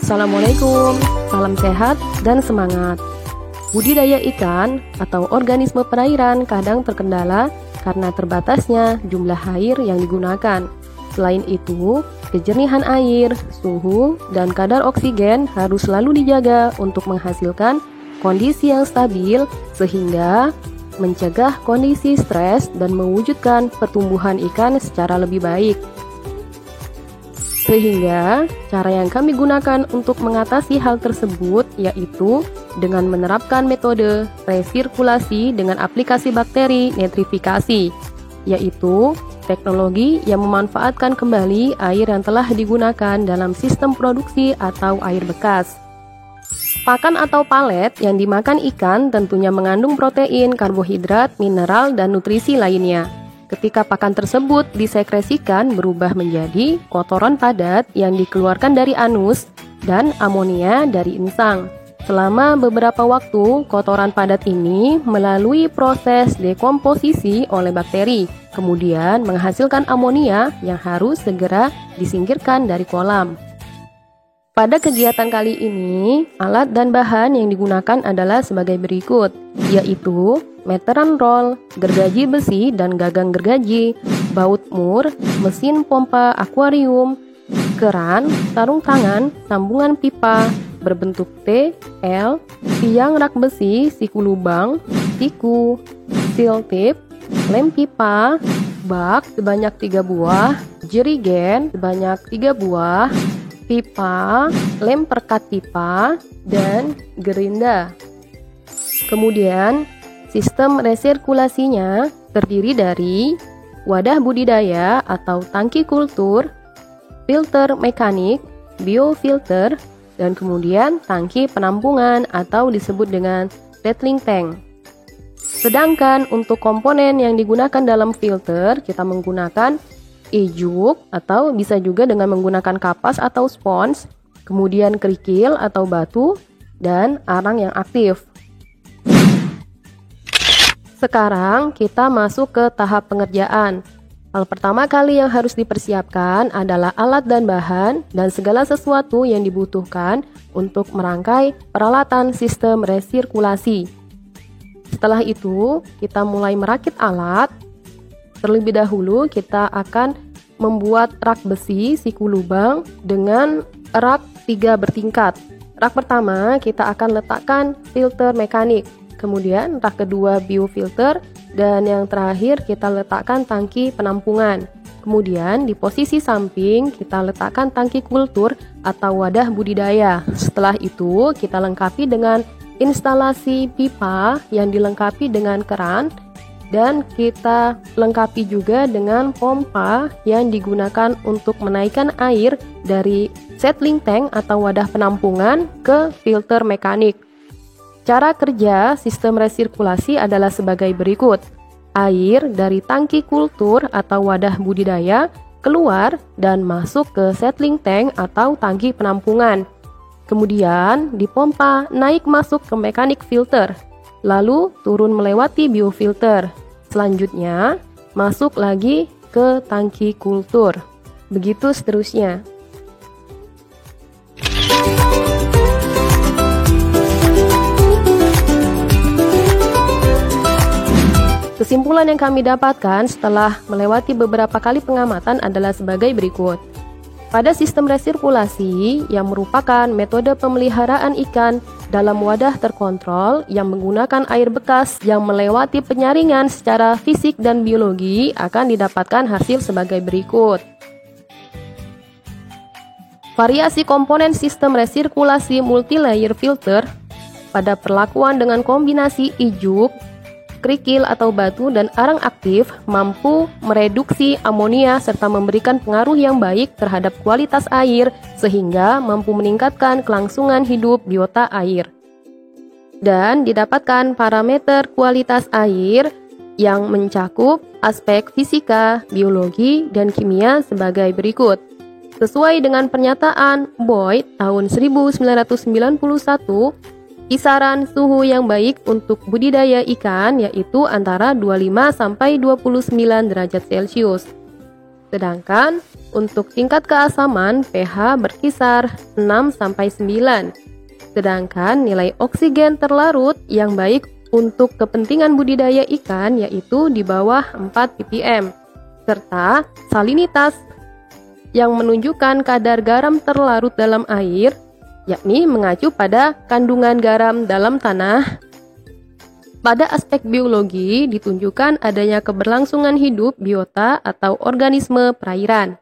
Assalamualaikum, salam sehat dan semangat. Budidaya ikan atau organisme perairan kadang terkendala karena terbatasnya jumlah air yang digunakan. Selain itu, kejernihan air, suhu, dan kadar oksigen harus selalu dijaga untuk menghasilkan kondisi yang stabil sehingga mencegah kondisi stres dan mewujudkan pertumbuhan ikan secara lebih baik. Sehingga cara yang kami gunakan untuk mengatasi hal tersebut yaitu dengan menerapkan metode resirkulasi dengan aplikasi bakteri nitrifikasi, yaitu teknologi yang memanfaatkan kembali air yang telah digunakan dalam sistem produksi atau air bekas. Pakan atau palet yang dimakan ikan tentunya mengandung protein, karbohidrat, mineral, dan nutrisi lainnya. Ketika pakan tersebut disekresikan berubah menjadi kotoran padat yang dikeluarkan dari anus dan amonia dari insang. Selama beberapa waktu, kotoran padat ini melalui proses dekomposisi oleh bakteri, kemudian menghasilkan amonia yang harus segera disingkirkan dari kolam. Pada kegiatan kali ini, alat dan bahan yang digunakan adalah sebagai berikut, yaitu meteran roll, gergaji besi dan gagang gergaji, baut mur, mesin pompa akuarium, keran, sarung tangan, sambungan pipa berbentuk T, L, tiang rak besi, siku lubang, siku, seal tip, lem pipa, bak sebanyak 3 buah, jerigen sebanyak 3 buah, pipa, lem perkat pipa, dan gerinda. Kemudian, sistem resirkulasinya terdiri dari wadah budidaya atau tangki kultur, filter mekanik, biofilter, dan kemudian tangki penampungan atau disebut dengan settling tank. Sedangkan untuk komponen yang digunakan dalam filter, kita menggunakan ijuk atau bisa juga dengan menggunakan kapas atau spons, kemudian kerikil atau batu, dan arang yang aktif. Sekarang kita masuk ke tahap pengerjaan. Hal pertama kali yang harus dipersiapkan adalah alat dan bahan dan segala sesuatu yang dibutuhkan untuk merangkai peralatan sistem resirkulasi. Setelah itu, kita mulai merakit alat. Terlebih dahulu kita akan membuat rak besi siku lubang dengan rak 3 bertingkat. Rak pertama kita akan letakkan filter mekanik, kemudian rak kedua biofilter, dan yang terakhir kita letakkan tangki penampungan. Kemudian di posisi samping kita letakkan tangki kultur atau wadah budidaya. Setelah itu kita lengkapi dengan instalasi pipa yang dilengkapi dengan keran, dan kita lengkapi juga dengan pompa yang digunakan untuk menaikkan air dari settling tank atau wadah penampungan ke filter mekanik. Cara kerja sistem resirkulasi adalah sebagai berikut. Air dari tangki kultur atau wadah budidaya keluar dan masuk ke settling tank atau tangki penampungan. Kemudian dipompa naik masuk ke mekanik filter, lalu turun melewati biofilter. Selanjutnya masuk lagi ke tangki kultur. Begitu seterusnya. Kesimpulan yang kami dapatkan setelah melewati beberapa kali pengamatan adalah sebagai berikut. Pada sistem resirkulasi yang merupakan metode pemeliharaan ikan dalam wadah terkontrol yang menggunakan air bekas yang melewati penyaringan secara fisik dan biologi akan didapatkan hasil sebagai berikut. Variasi komponen sistem resirkulasi multilayer filter pada perlakuan dengan kombinasi ijuk, kerikil atau batu, dan arang aktif mampu mereduksi amonia serta memberikan pengaruh yang baik terhadap kualitas air sehingga mampu meningkatkan kelangsungan hidup biota air. Dan didapatkan parameter kualitas air yang mencakup aspek fisika, biologi, dan kimia sebagai berikut. Sesuai dengan pernyataan Boyd tahun 1991, kisaran suhu yang baik untuk budidaya ikan yaitu antara 25 sampai 29 derajat Celcius. Sedangkan untuk tingkat keasaman pH berkisar 6-9. Sedangkan nilai oksigen terlarut yang baik untuk kepentingan budidaya ikan yaitu di bawah 4 ppm. Serta salinitas yang menunjukkan kadar garam terlarut dalam air, yakni mengacu pada kandungan garam dalam tanah. Pada aspek biologi ditunjukkan adanya keberlangsungan hidup biota atau organisme perairan.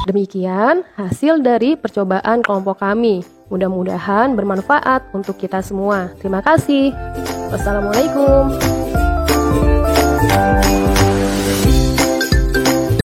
Demikian hasil dari percobaan kelompok kami. Mudah-mudahan bermanfaat untuk kita semua. Terima kasih. Wassalamualaikum.